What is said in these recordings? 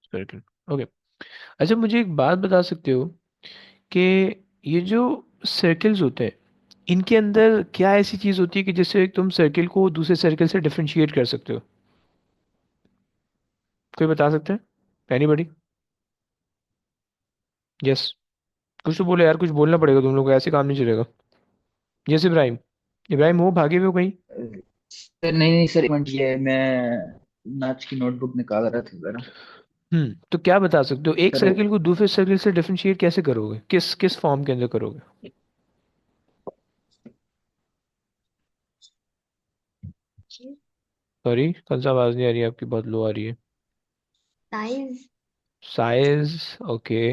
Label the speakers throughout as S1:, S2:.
S1: Circle. Okay. अच्छा, मुझे एक बात बता सकते हो कि ये जो सर्कल्स होते हैं, इनके अंदर क्या ऐसी चीज़ होती है कि जिससे तुम सर्कल को दूसरे सर्कल से डिफरेंशिएट कर सकते हो? कोई बता सकते हैं? एनीबॉडी? यस। कुछ तो बोलो यार, कुछ बोलना पड़ेगा तुम लोग को, ऐसे काम नहीं चलेगा। यस इब्राहिम। इब्राहिम हो, भागे हुए हो कहीं?
S2: सर नहीं नहीं सर, एक मिनट, ये मैं मैथ्स की नोटबुक निकाल रहा था जरा।
S1: तो क्या बता सकते हो, एक
S2: सर वो
S1: सर्कल को दूसरे सर्कल से डिफरेंशिएट कैसे करोगे, किस किस फॉर्म के अंदर करोगे? सॉरी, कौन सा, आवाज़ नहीं आ रही है आपकी, बहुत लो आ रही है।
S2: साइज।
S1: साइज। ओके।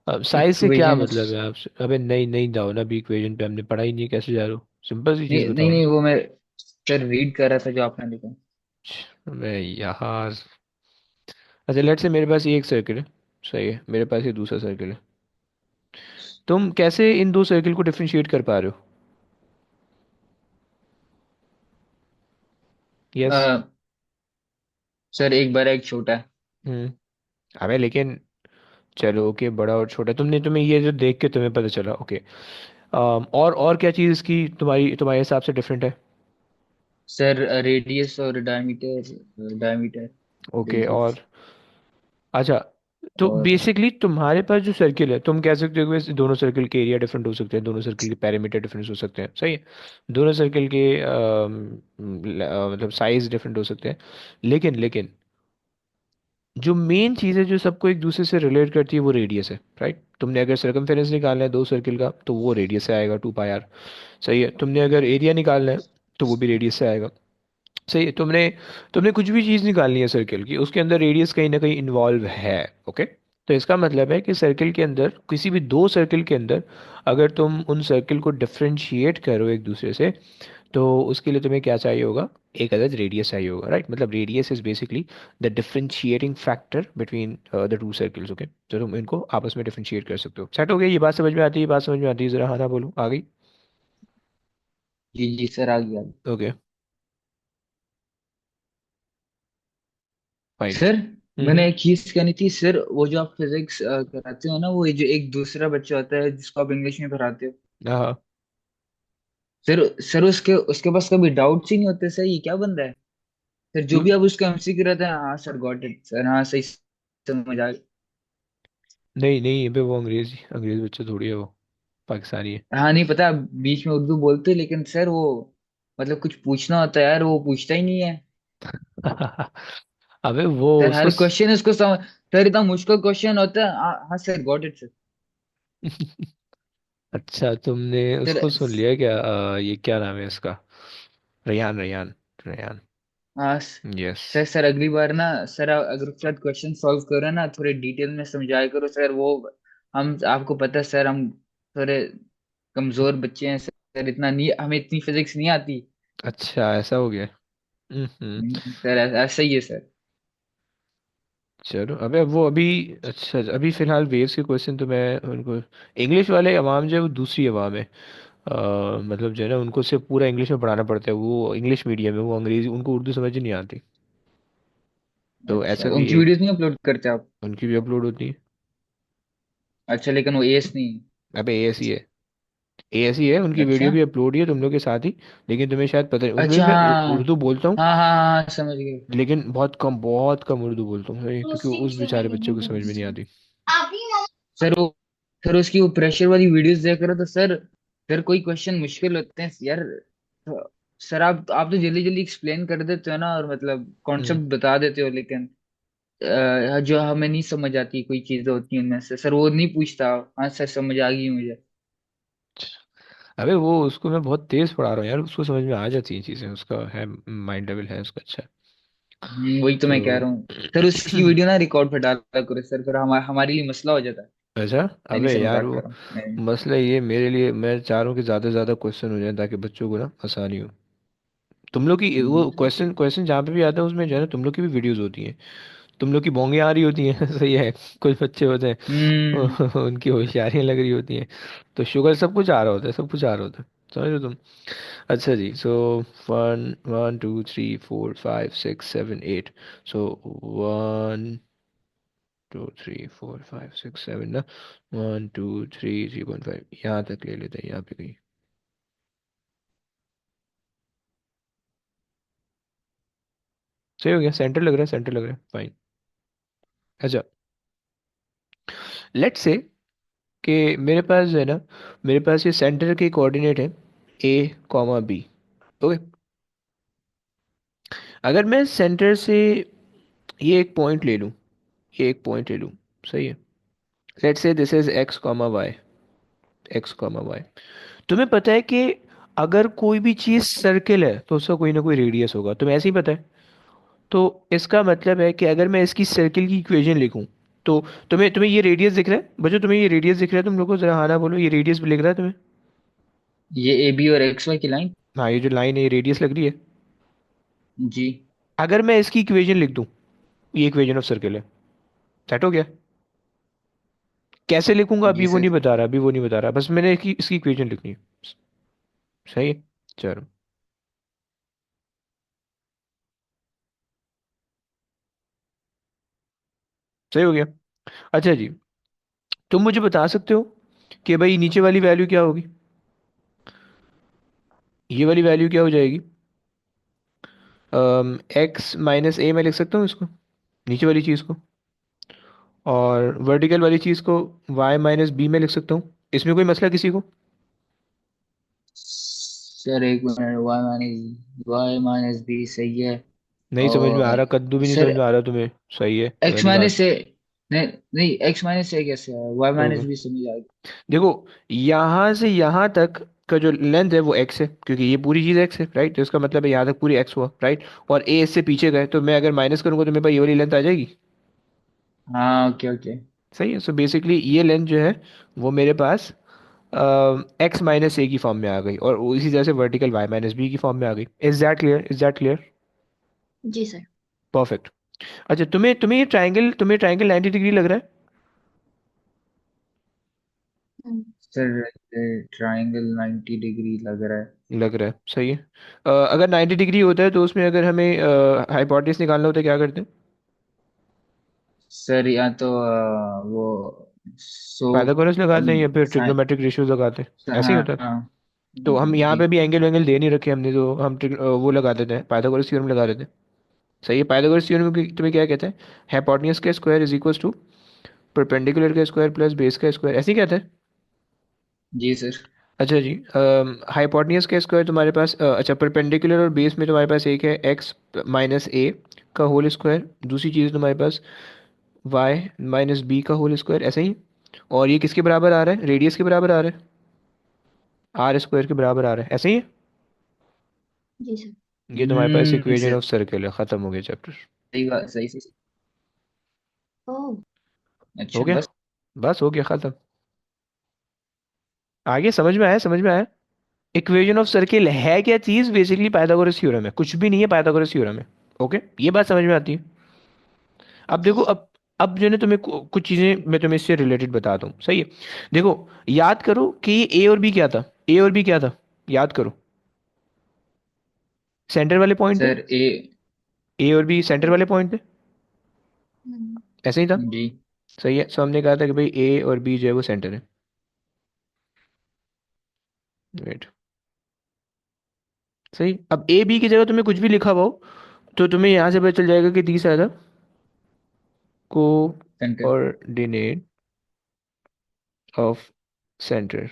S1: अब साइज से क्या
S2: इक्वेशन।
S1: मतलब है आपसे? अबे नहीं, नहीं जाओ ना, अभी इक्वेशन पे हमने पढ़ा ही नहीं है, कैसे जा रहे हो? सिंपल सी चीज़
S2: नहीं नहीं
S1: बताओ ना।
S2: नहीं, वो मैं सर रीड कर रहा था जो आपने लिखा।
S1: अबे यार। अच्छा, लेट से मेरे पास ये एक सर्कल है। सही है, मेरे पास ये दूसरा सर्कल है। तुम कैसे इन दो सर्कल को डिफरेंशिएट कर पा रहे हो? यस।
S2: अ, सर एक बड़ा एक छोटा है।
S1: हम्म। अबे लेकिन, चलो ओके, बड़ा और छोटा, तुमने तुम्हें ये जो देख के तुम्हें पता चला, ओके। और क्या चीज़ की तुम्हारी तुम्हारे हिसाब से डिफरेंट है?
S2: सर रेडियस और डायमीटर, डायमीटर
S1: ओके।
S2: रेडियस।
S1: और अच्छा, तो
S2: और
S1: बेसिकली तुम्हारे पास जो सर्किल है, तुम कह सकते हो कि वैसे दोनों सर्किल के एरिया डिफरेंट हो सकते हैं, दोनों सर्किल के पैरामीटर डिफरेंट हो सकते हैं, सही है। दोनों सर्किल के मतलब साइज डिफरेंट हो सकते हैं। लेकिन जो मेन चीज़ है जो सबको एक दूसरे से रिलेट करती है, वो रेडियस है, राइट? तुमने अगर सर्कमफेरेंस निकालना है दो सर्किल का, तो वो रेडियस से आएगा, 2 पाई आर। सही है। तुमने अगर एरिया निकालना है, तो वो भी रेडियस से आएगा। सही है। तुमने तुमने कुछ भी चीज़ निकालनी है सर्किल की, उसके अंदर रेडियस कहीं ना कहीं इन्वॉल्व है। ओके। तो इसका मतलब है कि सर्किल के अंदर, किसी भी दो सर्किल के अंदर, अगर तुम उन सर्किल को डिफरेंशिएट करो एक दूसरे से, तो उसके लिए तुम्हें क्या चाहिए होगा? एक अदद रेडियस चाहिए होगा, राइट? मतलब radius is basically the differentiating factor between the two circles. Okay, तो तुम इनको आपस में डिफरेंशिएट कर सकते हो। सेट हो गया? ये बात समझ में आती है? ये बात समझ में आती है? जरा हाँ ना बोलो, आ गई?
S2: जी जी सर, आ गया।
S1: Okay, fine.
S2: सर
S1: हम्म।
S2: मैंने एक चीज कहनी थी सर, वो जो आप फिजिक्स कराते हो ना, वो ये जो एक दूसरा बच्चा होता है जिसको आप इंग्लिश में पढ़ाते हो,
S1: हाँ।
S2: सर सर उसके उसके पास कभी डाउट्स ही नहीं होते सर, ये क्या बंदा है? सर जो
S1: क्यों?
S2: भी आप उसको एमसीक्यू रहते हैं, हाँ सर गॉट इट सर, हाँ सही समझ आ गया।
S1: नहीं नहीं, ये पे वो अंग्रेजी अंग्रेज बच्चा थोड़ी है वो, पाकिस्तानी है।
S2: हाँ नहीं पता, बीच में उर्दू बोलते, लेकिन सर वो मतलब कुछ पूछना होता है यार, वो पूछता ही नहीं है।
S1: अबे वो
S2: सर
S1: उसको
S2: हर क्वेश्चन उसको समझ, सर इतना मुश्किल क्वेश्चन होता है, हाँ हाँ सर गॉट इट सर।
S1: अच्छा, तुमने
S2: सर
S1: उसको सुन लिया क्या? ये क्या नाम है इसका? रेयान, रेयान। रेयान।
S2: हाँ
S1: यस।
S2: सर सर अगली बार ना सर, अगर उसके साथ क्वेश्चन सॉल्व करो ना, थोड़े डिटेल में समझाया करो सर वो। हम आपको पता है सर, हम थोड़े कमजोर बच्चे हैं सर, इतना नहीं, हमें इतनी फिजिक्स नहीं आती।
S1: अच्छा, ऐसा हो गया। हम्म।
S2: सर ऐसा ही है सर।
S1: चलो, अबे वो अभी, अच्छा अभी फिलहाल वेव्स के क्वेश्चन तो मैं उनको, इंग्लिश वाले अवाम जो है वो दूसरी अवाम है। मतलब जो है ना, उनको सिर्फ पूरा इंग्लिश में पढ़ाना पड़ता है, वो इंग्लिश मीडियम है, वो अंग्रेजी, उनको उर्दू समझ ही नहीं आती। तो
S2: अच्छा,
S1: ऐसा भी
S2: उनकी
S1: एक,
S2: वीडियोस नहीं अपलोड करते आप?
S1: उनकी भी अपलोड होती है।
S2: अच्छा, लेकिन वो एस नहीं
S1: अबे एएसी है, एएसी है,
S2: है।
S1: उनकी वीडियो
S2: अच्छा
S1: भी अपलोड ही है तुम लोग के साथ ही। लेकिन तुम्हें शायद पता नहीं, उनमें
S2: अच्छा,
S1: मैं
S2: हाँ
S1: उर्दू बोलता हूँ,
S2: हाँ हाँ हाँ हाँ, समझ गए।
S1: लेकिन बहुत कम उर्दू बोलता हूँ, सही है, क्योंकि उस बेचारे बच्चे को समझ में नहीं आती।
S2: सर वो, सर उसकी वो प्रेशर वाली वीडियोस देख रहे हो तो सर, सर कोई क्वेश्चन मुश्किल होते हैं यार, तो सर आप तो जल्दी जल्दी एक्सप्लेन कर देते हो ना, और मतलब
S1: हम्म।
S2: कॉन्सेप्ट बता देते हो, लेकिन जो हमें नहीं समझ आती कोई चीजें होती हैं उनमें से, सर वो नहीं पूछता, हाँ सर समझ आ गई मुझे।
S1: अबे वो उसको मैं बहुत तेज पढ़ा रहा हूँ यार, उसको समझ में आ जाती हैं चीज़ें, उसका है, माइंड लेवल है उसका अच्छा।
S2: वही तो मैं कह
S1: तो
S2: रहा हूँ। सर उसकी वीडियो ना रिकॉर्ड पे डाला करो सर, फिर हमारे लिए मसला हो जाता है।
S1: अच्छा।
S2: नहीं नहीं
S1: अबे
S2: सर,
S1: यार
S2: मजाक
S1: वो
S2: कर रहा हूँ नहीं।
S1: मसला ये मेरे लिए, मैं चाह रहा हूँ कि ज़्यादा से ज़्यादा क्वेश्चन हो जाए ताकि बच्चों को ना आसानी हो। तुम लोग की वो
S2: नहीं।
S1: क्वेश्चन क्वेश्चन जहाँ पे भी आता है उसमें जो है ना, तुम लोग की भी वीडियोस होती हैं, तुम लोग की बोंगे आ रही होती हैं। सही है। कुछ बच्चे होते
S2: हम्म।
S1: हैं उनकी होशियारियाँ लग रही होती हैं, तो शुगर सब कुछ आ रहा होता है, सब कुछ आ रहा होता है। समझ रहे हो तुम? अच्छा जी, सो 1 1 2 3 4 5 6 7 8। सो 1 2 3 4 5 6 7 ना, 1 2 3 3.5 यहाँ तक ले लेते हैं, यहाँ पे कहीं। सही हो गया, सेंटर लग रहा है, सेंटर लग रहा है, फाइन। अच्छा, लेट्स से कि मेरे पास जो है ना, मेरे पास ये सेंटर के कोऑर्डिनेट है A, B। ओके। अगर मैं सेंटर से ये एक पॉइंट ले लूँ, ये एक पॉइंट ले लूँ, सही है। Let's say this is X, Y, X, Y। तुम्हें पता है कि अगर कोई भी चीज़ सर्किल है तो उसका कोई ना कोई रेडियस होगा, तुम्हें ऐसे ही पता है। तो इसका मतलब है कि अगर मैं इसकी सर्किल की इक्वेशन लिखूं, तो तुम्हें तुम्हें ये रेडियस दिख रहा है बच्चों, तुम्हें ये रेडियस दिख रहा है, तुम लोग को जरा हाँ ना बोलो, ये रेडियस भी लिख रहा है तुम्हें?
S2: ये ए बी और एक्स वाई की लाइन।
S1: हाँ, ये जो लाइन है ये रेडियस लग रही है।
S2: जी।
S1: अगर मैं इसकी इक्वेशन लिख दूं, ये इक्वेशन ऑफ सर्किल है, सेट हो गया। कैसे लिखूंगा
S2: जी
S1: अभी वो नहीं
S2: सर।
S1: बता रहा, अभी वो नहीं बता रहा, बस मैंने इसकी इक्वेशन लिखनी है। सही है, चलो। सही हो गया। अच्छा जी, तुम मुझे बता सकते हो कि भाई नीचे वाली वैल्यू क्या होगी? ये वाली वैल्यू क्या हो जाएगी? X - A मैं लिख सकता हूँ इसको, नीचे वाली चीज़ को। और वर्टिकल वाली चीज़ को Y - B में लिख सकता हूँ। इसमें कोई मसला किसी को?
S2: सर एक मिनट, वाई माइनस बी सही है।
S1: नहीं समझ में आ
S2: और
S1: रहा, कद्दू भी नहीं समझ
S2: सर
S1: में आ रहा तुम्हें? सही है,
S2: एक्स
S1: पहली
S2: माइनस
S1: बात।
S2: से, नहीं नहीं, एक्स माइनस से कैसे है, वाई
S1: ओके,
S2: माइनस बी समझ आ गया।
S1: देखो, यहाँ से यहाँ तक का जो लेंथ है वो x है, क्योंकि ये पूरी चीज़ x है, राइट? तो इसका मतलब है यहाँ तक पूरी x हुआ, राइट? और a इससे पीछे गए, तो मैं अगर माइनस करूंगा तो मेरे पास ये वाली लेंथ आ जाएगी।
S2: हाँ ओके ओके।
S1: सही है, सो बेसिकली ये लेंथ जो है वो मेरे पास X - A की फॉर्म में आ गई, और वो इसी तरह से वर्टिकल Y - B की फॉर्म में आ गई। Is that clear, is that clear?
S3: जी सर।
S1: परफेक्ट। अच्छा, तुम्हें तुम्हें ट्राइंगल 90 डिग्री लग रहा
S2: हम्म। सर ट्राइंगल 90 डिग्री लग रहा है।
S1: है? लग रहा है, सही है। अगर 90 डिग्री होता है तो उसमें अगर हमें हाइपोटेन्यूज निकालना होता है क्या करते हैं?
S2: सर या तो वो सो
S1: पाइथागोरस लगाते हैं या फिर
S2: साइन।
S1: ट्रिग्नोमेट्रिक रेशियोज लगाते हैं, ऐसे ही
S2: हाँ
S1: होता है।
S2: हाँ।
S1: तो हम यहाँ
S2: जी
S1: पे भी एंगल वेंगल दे नहीं रखे हमने, तो हम वो लगा देते हैं, पाइथागोरस थ्योरम लगा देते हैं। सही है, पाइथागोरस थ्योरम तुम्हें क्या कहते हैं? हाइपोटेन्यूज का square is equal to perpendicular का स्क्वायर प्लस बेस का स्क्वायर, ऐसे ही कहते हैं।
S2: जी सर।
S1: अच्छा जी, हाइपोटेन्यूज का स्क्वायर तुम्हारे पास अच्छा, परपेंडिकुलर और बेस में तुम्हारे पास एक है X - A का होल स्क्वायर, दूसरी चीज़ तुम्हारे पास Y - B का होल स्क्वायर, ऐसे ही। और ये किसके बराबर आ रहा है? रेडियस के बराबर आ रहा है, R² के बराबर आ रहा है, ऐसे ही है।
S3: जी सर।
S1: ये तुम्हारे पास इक्वेशन
S2: सर
S1: ऑफ सर्किल है, खत्म हो गया चैप्टर।
S2: सही बात, सही सही।
S1: हो
S3: ओह।
S2: अच्छा
S1: गया,
S2: बस।
S1: बस हो गया, खत्म। आगे समझ में आया, समझ में आया? इक्वेशन ऑफ सर्किल है क्या चीज? बेसिकली पाइथागोरस थ्योरम है, कुछ भी नहीं है, पाइथागोरस थ्योरम है। ओके, ये बात समझ में आती है। अब
S3: जी
S1: देखो,
S3: सर।
S1: अब जो है ना, तुम्हें कुछ चीजें मैं तुम्हें इससे रिलेटेड बताता हूँ, सही है। देखो, याद करो कि ये ए और बी क्या था, ए और बी क्या था, याद करो। सेंटर वाले पॉइंट थे,
S2: सर ए।
S1: ए और बी सेंटर वाले पॉइंट थे,
S3: हम्म।
S1: ऐसे ही था।
S2: जी
S1: सही है, सो हमने कहा था कि भाई ए और बी जो है वो सेंटर है। राइट, सही। अब ए बी की जगह तुम्हें कुछ भी लिखा हुआ हो, तो तुम्हें यहाँ से पता चल जाएगा कि तीसरा था
S2: centre.
S1: Coordinate of centre.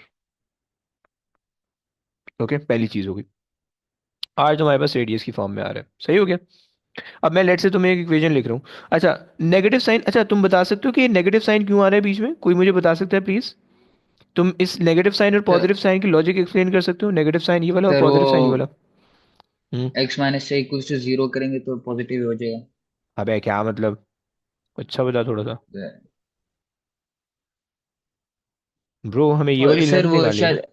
S1: Okay, पहली चीज होगी। आज तुम्हारे पास रेडियस की फॉर्म में आ रहा है, सही हो गया। अब मैं लेट से तुम्हें एक इक्वेशन लिख रहा हूँ। अच्छा, नेगेटिव साइन, अच्छा तुम बता सकते हो कि नेगेटिव साइन क्यों आ रहा है बीच में? कोई मुझे बता सकता है प्लीज? तुम इस नेगेटिव साइन और
S2: सर
S1: पॉजिटिव साइन की लॉजिक एक्सप्लेन कर सकते हो? नेगेटिव साइन ये वाला और
S2: सर वो
S1: पॉजिटिव साइन ये वाला। हम्म।
S2: एक्स माइनस से इक्वल टू जीरो करेंगे तो पॉजिटिव हो जाएगा।
S1: अबे क्या मतलब? अच्छा बता थोड़ा सा। ब्रो, हमें ये वाली
S2: सर
S1: लेंथ
S2: वो
S1: निकाली है ना,
S2: शायद।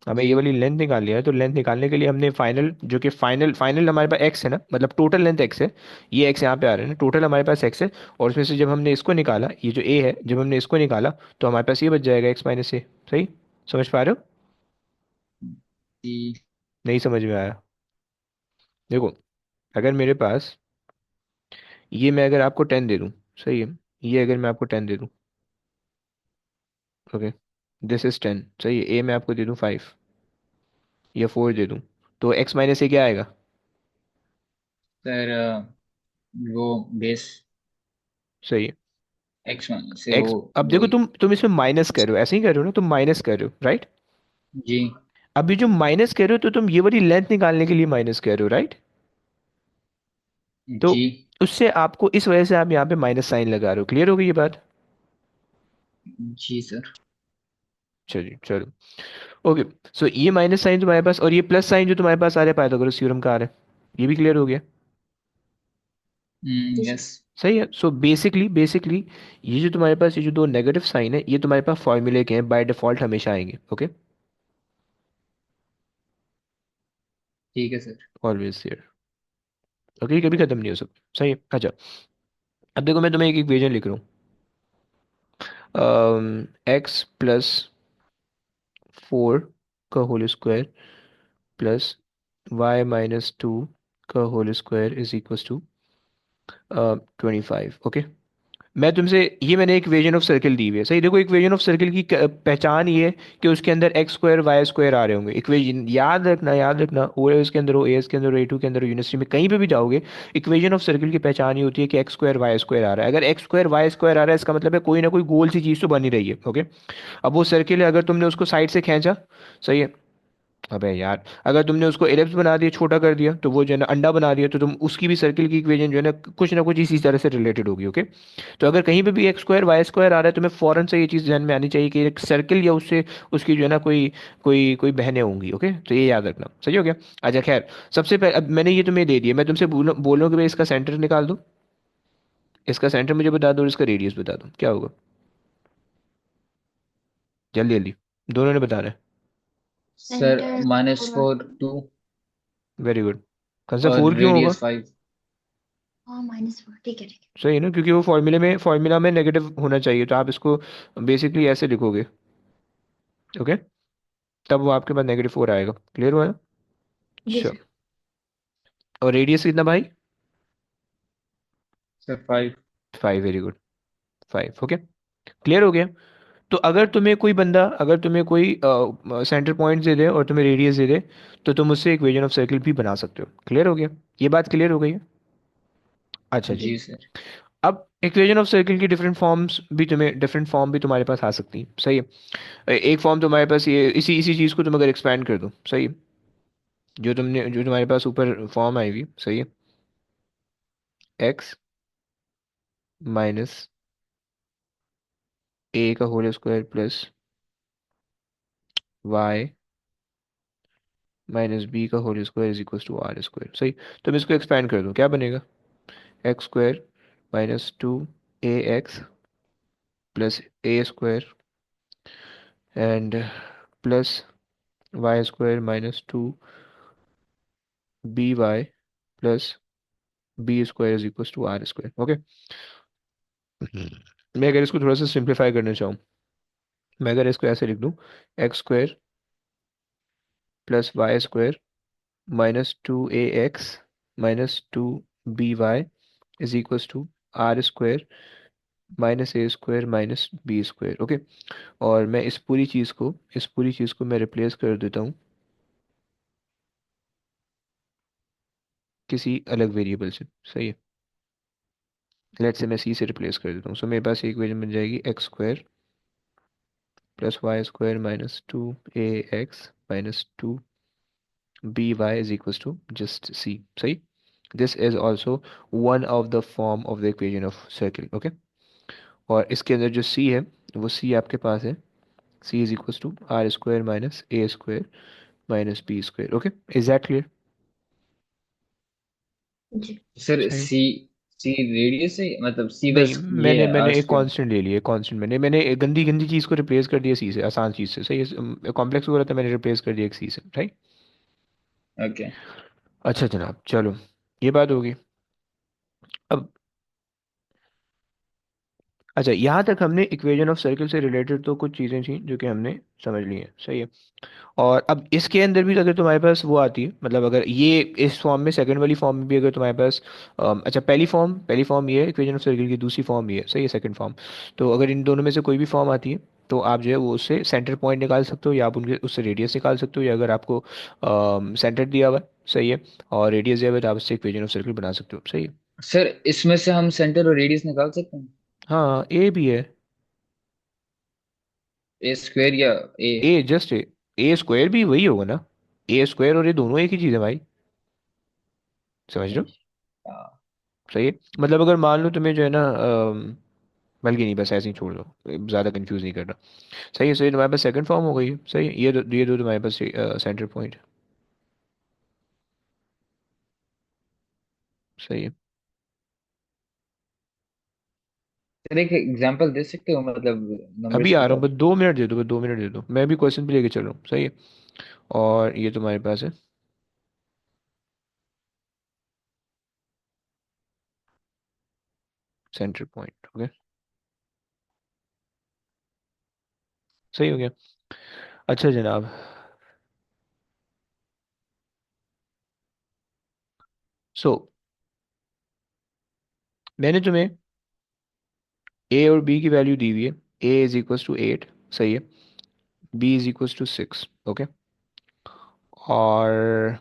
S1: हमें
S2: जी
S1: ये वाली लेंथ निकालनी है, तो लेंथ निकालने के लिए हमने फाइनल, जो कि फाइनल फाइनल हमारे पास एक्स है ना, मतलब टोटल लेंथ एक्स है। ये एक्स यहाँ पे आ रहा है ना, टोटल हमारे पास एक्स है। और उसमें से जब हमने इसको निकाला, ये जो ए है, जब हमने इसको निकाला तो हमारे पास ये बच जाएगा X - A। सही, समझ पा रहे हो?
S2: जी
S1: नहीं समझ में आया? देखो, अगर मेरे पास ये, मैं अगर आपको 10 दे दूँ, सही है, ये अगर मैं आपको 10 दे दूं, ओके, दिस इज 10, सही है, ए मैं आपको दे दूं 5 या 4 दे दूं, तो x माइनस ए क्या आएगा?
S2: सर वो बेस
S1: सही है।
S2: एक्स वन से वो
S1: x, अब देखो
S2: वही।
S1: तुम इसमें माइनस कर रहे हो, ऐसे ही कर रहे हो ना, तुम माइनस कर रहे हो, राइट?
S2: जी
S1: अभी जो माइनस कर रहे हो तो तुम ये वाली लेंथ निकालने के लिए माइनस कर रहे हो, राइट? तो
S2: जी
S1: उससे आपको, इस वजह से आप यहाँ पे माइनस साइन लगा रहे हो। क्लियर हो गई ये बात?
S2: जी सर।
S1: चलिए चलो, ओके। सो ये माइनस साइन तुम्हारे पास, और ये प्लस साइन जो तुम्हारे पास आ रहा है पाइथागोरस थ्योरम का आ रहा है, ये भी क्लियर हो गया?
S3: जी सर।
S2: यस।
S1: सही है। सो बेसिकली बेसिकली ये जो तुम्हारे पास, ये जो दो नेगेटिव साइन है, ये तुम्हारे पास फॉर्मूले के हैं, बाय डिफॉल्ट हमेशा आएंगे, ओके,
S2: ठीक है सर।
S1: ऑलवेज देयर, ओके, ये कभी खत्म नहीं हो सकता, सही है। अच्छा, अब देखो मैं तुम्हें एक इक्वेशन लिख रहा हूँ, एक्स प्लस 4 का whole square plus y minus 2 का whole square is equal to 25, okay. मैं तुमसे, ये मैंने एक इक्वेशन ऑफ सर्किल दी हुई है, सही। देखो इक्वेशन ऑफ सर्किल की पहचान ये है कि उसके अंदर एक्स स्क्वायर वाई स्क्वायर आ रहे होंगे। इक्वेशन याद रखना, याद रखना, ओ एस के अंदर हो, ए एस के अंदर हो, ए टू के अंदर हो, यूनिवर्सिटी में कहीं पे भी जाओगे, इक्वेशन ऑफ सर्किल की पहचान ये होती है कि एक्स स्क्वायर वाई स्क्वायर आ रहा है। अगर एक्स स्क्वायर वाई स्क्वायर आ रहा है, इसका मतलब है कोई ना कोई गोल सी चीज़ तो बनी रही है, ओके। अब वो सर्किल है, अगर तुमने उसको साइड से खींचा, सही है, अबे यार, अगर तुमने उसको एलिप्स बना दिया, छोटा कर दिया, तो वो जो है ना अंडा बना दिया, तो तुम उसकी भी सर्किल की इक्वेशन जो है ना कुछ इसी तरह से रिलेटेड होगी, ओके। तो अगर कहीं पे भी एक्स स्क्वायर वाई स्क्वायर आ रहा है, तुम्हें फौरन से ये चीज़ ध्यान में आनी चाहिए कि एक सर्किल या उससे उसकी जो है ना कोई कोई कोई बहनें होंगी, ओके, तो ये याद रखना, सही हो गया। अच्छा खैर, सबसे पहले अब मैंने ये तुम्हें दे दिया, मैं तुमसे बोलूँ कि भाई इसका सेंटर निकाल दो, इसका सेंटर मुझे बता दो और इसका रेडियस बता दो, क्या होगा? जल्दी जल्दी, दोनों ने बताना है।
S2: Sir
S3: centre
S2: minus 4 2
S1: very good. कौन सा
S2: और
S1: 4 क्यों होगा?
S2: रेडियस 5।
S3: हाँ -4 ठीक है ठीक
S1: सही है ना, क्योंकि वो फॉर्मूला में नेगेटिव होना चाहिए, तो आप इसको बेसिकली ऐसे लिखोगे, ओके, तब वो आपके पास -4 आएगा। क्लियर हुआ ना?
S3: है। जी
S1: चलो,
S3: सर।
S1: और रेडियस कितना भाई?
S2: Sir 5।
S1: 5, very good, 5, okay, clear हो गया। तो अगर तुम्हें कोई बंदा, अगर तुम्हें कोई सेंटर पॉइंट दे दे और तुम्हें रेडियस दे दे, तो तुम उससे इक्वेशन ऑफ सर्किल भी बना सकते हो। क्लियर हो गया? ये बात क्लियर हो गई है? अच्छा जी।
S3: जी
S2: जी सर।
S1: अब इक्वेशन ऑफ सर्किल की डिफरेंट फॉर्म भी तुम्हारे पास आ सकती है, सही है। एक फॉर्म तुम्हारे पास ये, इसी इसी चीज़ को तुम अगर एक्सपैंड कर दो, सही है, जो तुम्हारे पास ऊपर फॉर्म आई हुई, सही है, एक्स माइनस ए का whole square plus y minus b का whole square is equal to r square, सही। तुम इसको एक्सपैंड कर दो, क्या बनेगा? X square minus 2 ax plus a square and plus y square minus 2 by plus b square is equal to r square, okay. मैं अगर इसको थोड़ा सा सिंप्लीफाई करना चाहूँ, मैं अगर इसको ऐसे लिख दूँ, x square plus y square minus 2 ax minus 2 by is equal to r square minus a square minus b square, okay. और मैं इस पूरी चीज़ को मैं रिप्लेस कर देता हूँ किसी अलग वेरिएबल से, सही है। लेट से मैं सी से रिप्लेस कर देता हूँ, सो मेरे पास एक इक्वेशन बन जाएगी, x square plus y square minus 2 ax minus 2 by is equals to just c, सही। This is also one of the form of the equation of circle, okay. और इसके अंदर जो c है, वो c आपके पास है, c is equal to r square minus a square minus b square, okay. Is that clear?
S3: जी
S2: सर
S1: सही।
S2: सी सी रेडियस है मतलब सी
S1: नहीं,
S2: बस ये
S1: मैंने
S2: है आर
S1: मैंने एक
S2: स्क्वायर।
S1: कांस्टेंट ले लिया, कांस्टेंट, मैंने एक गंदी गंदी चीज़ को रिप्लेस कर दिया सी से, आसान चीज़ से, सही है, कॉम्प्लेक्स हो रहा था, मैंने रिप्लेस कर दिया एक सी से, राइट।
S2: ओके।
S1: अच्छा जनाब, चलो, ये बात होगी। अब अच्छा, यहाँ तक हमने इक्वेशन ऑफ सर्किल से रिलेटेड तो कुछ चीज़ें थी जो कि हमने समझ ली हैं, सही है। और अब इसके अंदर भी अगर तुम्हारे पास वो आती है, मतलब अगर ये इस फॉर्म में, सेकंड वाली फॉर्म में भी अगर तुम्हारे पास अच्छा, पहली फॉर्म ये है इक्वेशन ऑफ सर्किल की, दूसरी फॉर्म ये है, सही है, सेकंड फॉर्म। तो अगर इन दोनों में से कोई भी फॉर्म आती है तो आप जो है वो उससे सेंटर पॉइंट निकाल सकते हो, या आप उनके उससे रेडियस निकाल सकते हो, या अगर आपको सेंटर दिया हुआ है, सही है, और रेडियस दिया हुआ है, तो आप उससे इक्वेशन ऑफ सर्किल बना सकते हो, सही है।
S2: सर इसमें से हम सेंटर और रेडियस निकाल सकते हैं?
S1: हाँ, ए भी है।
S2: ए स्क्वायर या ए?
S1: ए जस्ट ए स्क्वायर भी वही होगा ना, ए स्क्वायर और ये दोनों एक ही चीज़ है भाई, समझ रहे हो।
S2: अच्छा।
S1: सही है, मतलब अगर मान लो तुम्हें जो है ना बल्कि नहीं, बस ऐसे ही छोड़ दो, ज़्यादा कंफ्यूज नहीं करना। सही है, सही, तुम्हारे पास सेकंड फॉर्म हो गई है, सही है, ये दो तुम्हारे पास सेंटर पॉइंट, सही है।
S2: सर एक एग्जांपल दे सकते हो, मतलब
S1: अभी
S2: नंबर्स
S1: आ
S2: के
S1: रहा हूँ,
S2: साथ?
S1: बस 2 मिनट दे दो, बस 2 मिनट दे दो, मैं भी क्वेश्चन भी लेके चल रहा हूँ, सही है। और ये तुम्हारे पास है सेंटर पॉइंट, ओके, सही हो गया। अच्छा जनाब, सो मैंने तुम्हें ए और बी की वैल्यू दी हुई है। ए इज इक्वल टू 8, सही है, b is equal to 6, okay, और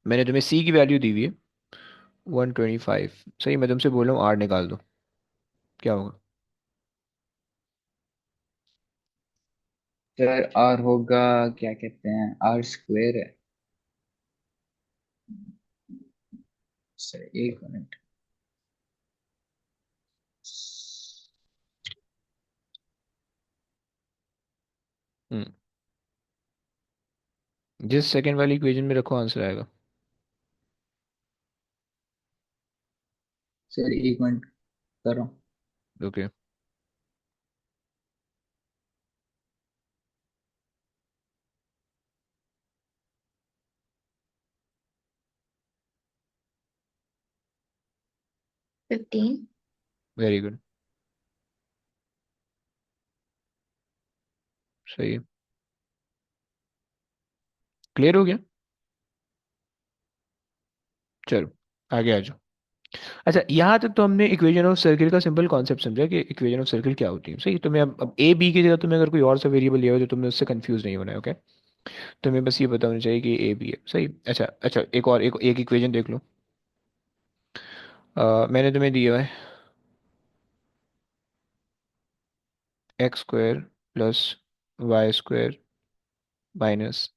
S1: मैंने तुम्हें सी की वैल्यू दी हुई है 125, सही, मैं तुमसे बोल रहा हूँ आर निकाल दो, क्या होगा।
S2: सर आर होगा, क्या कहते हैं, आर स्क्वायर है। सर एक मिनट।
S1: हम्म, जिस सेकंड वाली इक्वेशन में रखो आंसर आएगा।
S2: सर एक मिनट कर रहा हूँ।
S1: ओके,
S3: 15.
S1: वेरी गुड, सही है, क्लियर हो गया। चलो आगे आ जाओ। अच्छा, यहाँ तक तो हमने इक्वेशन ऑफ सर्किल का सिंपल कॉन्सेप्ट समझा कि इक्वेशन ऑफ सर्किल क्या होती है, सही। तुम्हें अब ए बी की जगह तुम्हें अगर कोई और सा वेरिएबल लिया हो तो तुम्हें उससे कंफ्यूज नहीं होना है, ओके। तुम्हें बस ये पता होना चाहिए कि ए बी है, सही। अच्छा अच्छा, एक और एक इक्वेशन देख लो। मैंने तुम्हें दिया है x square plus y square minus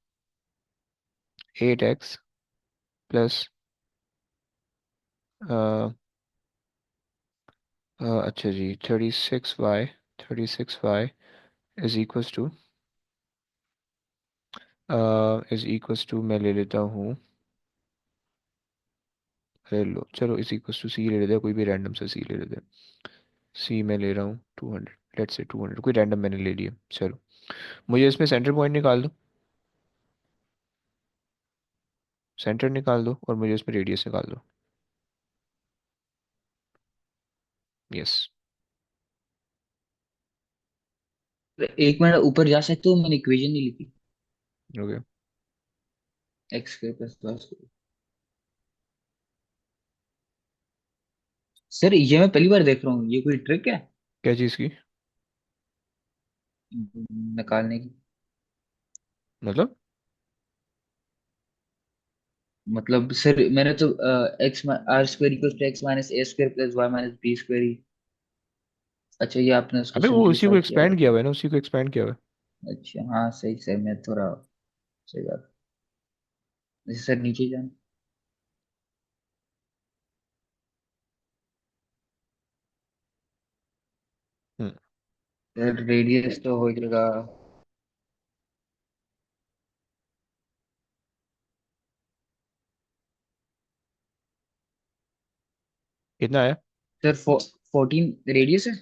S1: 8x plus, अच्छा जी, 36y इज इक्वल्स टू मैं ले लेता हूँ, अरे लो चलो, इज इक्वल्स टू सी ले लेते हैं, कोई भी रैंडम सा सी ले लेते हैं। सी मैं ले रहा हूँ 200, लेट्स से 200, कोई रैंडम मैंने ले लिया, चलो। मुझे इसमें सेंटर पॉइंट निकाल दो, सेंटर निकाल दो, और मुझे इसमें रेडियस निकाल दो। यस,
S2: एक मिनट ऊपर जा सकते हो, मैंने इक्वेशन नहीं लिखी।
S1: Okay.
S2: X square plus y square. Sir ये मैं पहली बार देख रहा हूँ, ये कोई ट्रिक है
S1: क्या चीज़ की,
S2: निकालने की?
S1: मतलब।
S2: मतलब सर मैंने तो x r square equal to x minus a square plus y minus b square ही। अच्छा, ये आपने उसको
S1: अबे वो उसी
S2: सिंपलीफाई
S1: को
S2: किया हुआ
S1: एक्सपेंड
S2: है।
S1: किया हुआ है ना, उसी को एक्सपेंड किया हुआ है।
S2: अच्छा हाँ, सही सही, मैं थोड़ा सही बात। जैसे सर नीचे जाना।
S1: हम्म,
S2: सर रेडियस तो हो जाएगा।
S1: कितना आया।
S2: सर 14 रेडियस है।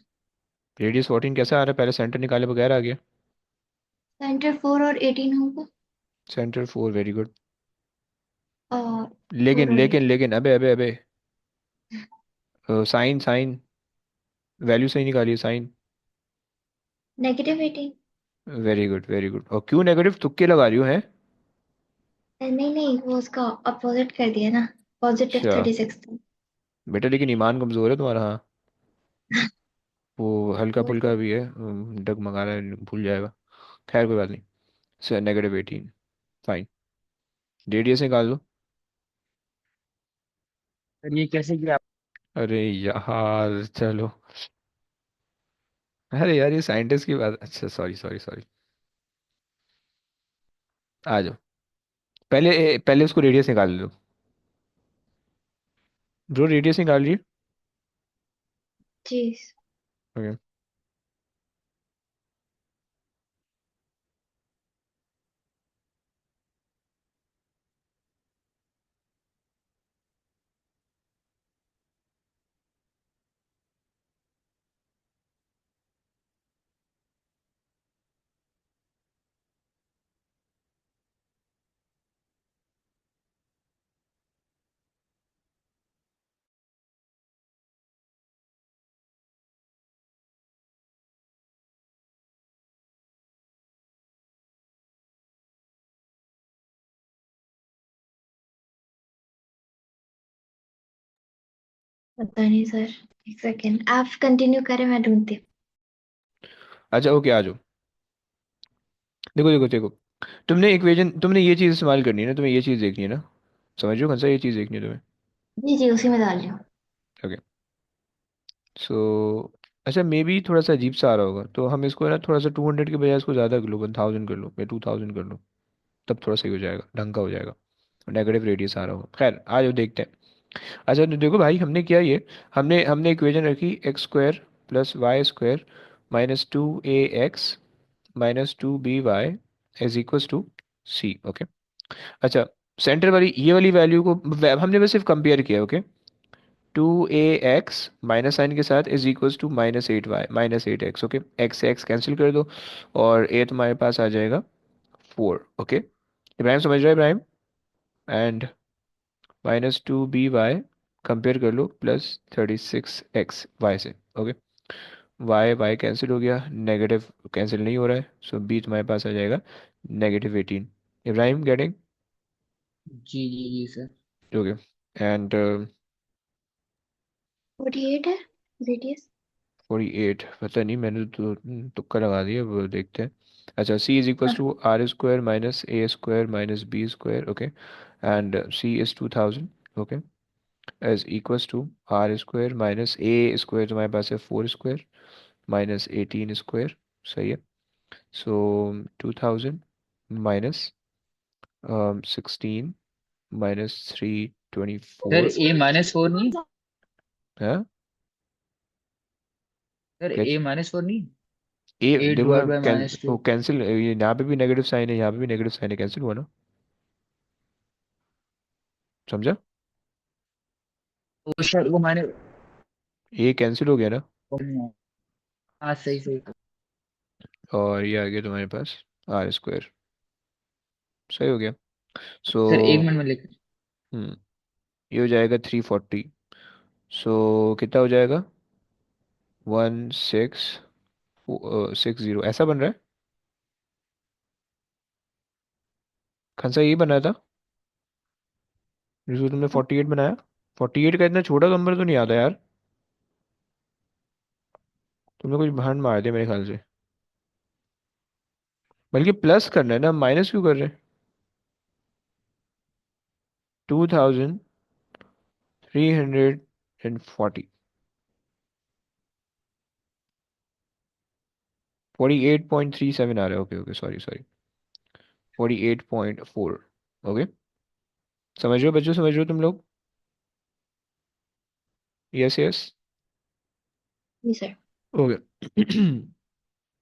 S1: रेडियस 14 कैसे आ रहा है, पहले सेंटर निकाले बगैर आ गया।
S3: सेंटर 4 और 18 होगा।
S1: Centre 4, very good.
S3: और 4
S1: लेकिन
S3: और
S1: लेकिन
S3: 18।
S1: लेकिन अबे अबे अबे, साइन साइन वैल्यू सही निकालिए, sign.
S3: -18।
S1: Very good very good. और क्यों नेगेटिव, तुक्के लगा रही हो हैं?
S3: नहीं नहीं, वो उसका अपोजिट कर दिया ना। पॉजिटिव
S1: अच्छा
S3: 36 था।
S1: बेटा, लेकिन ईमान कमजोर है तुम्हारा, हाँ। वो हल्का
S3: वो
S1: फुल्का
S3: तो।
S1: भी है, डगमगा रहा है, भूल जाएगा। खैर कोई बात नहीं। Sir -18, fine. रेडियस निकाल लो।
S2: सर ये कैसे किया आप?
S1: अरे यार चलो। अरे यार ये साइंटिस्ट की बात, अच्छा सॉरी सॉरी सॉरी। आ जाओ। पहले उसको रेडियस निकाल लो। ब्रो रेडियस निकाल लीजिए।
S3: जी।
S1: ओके।
S3: पता नहीं सर। एक सेकेंड, आप कंटिन्यू करें, मैं ढूंढती हूँ।
S1: अच्छा ओके, आ जाओ। देखो देखो देखो, तुमने इक्वेशन, तुमने ये चीज़ इस्तेमाल करनी है ना, तुम्हें ये चीज़ देखनी है ना। समझ रहे हो कौन सा, ये चीज़ देखनी है तुम्हें।
S3: जी जी, उसी में डाल रही हूँ।
S1: ओके। सो अच्छा, मे बी थोड़ा सा अजीब सा आ रहा होगा, तो हम इसको ना थोड़ा सा 200 के बजाय इसको ज़्यादा कर लो, 1000 कर लो या 2000 कर लो। तब थोड़ा सही हो जाएगा, ढंग का हो जाएगा। नेगेटिव रेडियस आ रहा होगा। खैर आ जाओ देखते हैं। अच्छा तो देखो भाई, हमने किया ये, हमने इक्वेशन रखी x² plus y² -2ax -2by is equals to c। Okay. अच्छा, सेंटर वाली ये वाली वैल्यू को हमने बस सिर्फ कंपेयर किया। ओके। 2ax माइनस साइन के साथ is equals to -8y -8x। ओके, x से x कैंसिल कर दो और a तुम्हारे पास आ जाएगा 4। ओके, इब्राहिम समझ रहा है इब्राहिम? एंड -2by कंपेयर कर लो प्लस 36x y से। ओके, वाई वाई कैंसिल हो गया, नेगेटिव कैंसिल नहीं हो रहा है, सो बी तुम्हारे पास आ जाएगा -18। इब्राहिम गेटिंग?
S2: जी जी जी सर।
S1: ओके। एंड
S3: 48 है रेडियस।
S1: 48, पता नहीं, मैंने तो तुक्का लगा दिया, वो देखते हैं। अच्छा, c is equals to r² -a² -b²। Okay, and c is 2000। Okay, is equals to r² -a² तुम्हारे पास है 4² -18²। सही है। सो 2000 माइनस 16
S2: सर
S1: -324।
S2: A-4 नहीं।
S1: हाँ
S2: सर
S1: क्या?
S2: A-4 नहीं।
S1: ए
S2: ए
S1: देखो ना,
S2: डिवाइड बाय
S1: वो
S2: -2।
S1: कैंसिल, ये यहाँ पे भी नेगेटिव साइन है, यहाँ पे भी नेगेटिव साइन है, कैंसिल हुआ ना। समझा?
S2: तो सर वो मैंने।
S1: ए कैंसिल हो गया ना।
S2: हाँ सही सही।
S1: और ये आ गया तुम्हारे पास r²। सही हो गया। सो
S2: सर एक मिनट में लिख।
S1: हम्म ये हो जाएगा 340। सो कितना हो जाएगा? 1660 ऐसा बन रहा है। कौन सा ये बनाया था जिसको तुमने 48 बनाया? 48 का इतना छोटा नंबर तो नहीं आता यार। तुमने कुछ भांड मार दिया मेरे ख्याल से। बल्कि प्लस करना है ना, माइनस क्यों कर रहे हैं? 2340, 48.37 आ रहा है। Okay okay, sorry sorry, 48.4। Okay, समझ रहे हो बच्चों, समझ रहे हो तुम लोग? Yes yes.
S3: जी सर।
S1: ओके।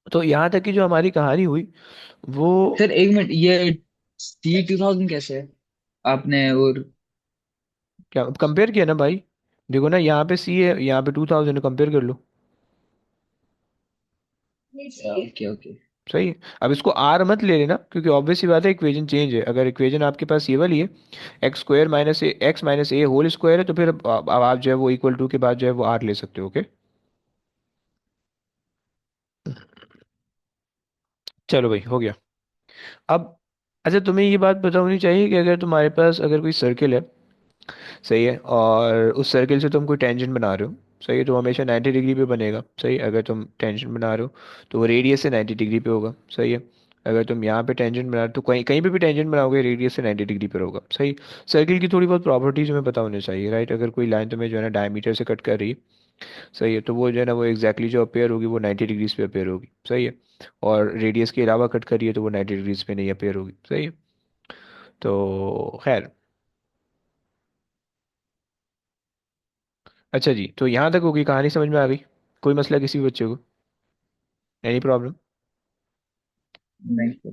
S1: तो यहाँ तक की जो हमारी कहानी हुई वो,
S2: सर एक मिनट, ये T-2000 कैसे है आपने? और
S1: क्या कंपेयर किया ना भाई? देखो ना, यहाँ पे सी है, यहाँ पे 2000 कंपेयर कर लो।
S2: Okay okay.
S1: सही है। अब इसको आर मत ले लेना, क्योंकि ऑब्वियस सी बात है, इक्वेशन चेंज है। अगर इक्वेशन आपके पास ये वाली है, x² - a होल स्क्वायर है, तो फिर अब आप जो है वो इक्वल टू के बाद जो है वो आर ले सकते हो। ओके। चलो भाई हो गया। अब अच्छा, तुम्हें ये बात पता होनी चाहिए कि अगर तुम्हारे पास अगर कोई सर्किल है, सही है, और उस सर्किल से तुम कोई टेंजेंट बना रहे हो, सही है, तो हमेशा 90 डिग्री पे बनेगा, सही है। अगर तुम टेंजेंट बना रहे हो तो वो रेडियस से 90 डिग्री पे होगा, सही है। अगर तुम यहाँ पे टेंजेंट बना रहे हो तो कहीं कहीं पे भी टेंजेंट बनाओगे रेडियस से 90 डिग्री पर होगा, सही। सर्किल की थोड़ी बहुत प्रॉपर्टीज हमें पता होनी चाहिए, राइट। अगर कोई लाइन तुम्हें जो है ना डायमीटर से कट कर रही है, सही है, तो वो जो है ना वो एग्जैक्टली जो अपेयर होगी वो 90 डिग्रीज पे अपेयर होगी, सही है। और रेडियस के अलावा कट करिए तो वो 90 डिग्रीज पे नहीं अपेयर होगी, सही है। तो खैर, अच्छा जी, तो यहाँ तक होगी कहानी, समझ में आ गई? कोई मसला किसी भी बच्चे को? Any problem?
S2: नहीं।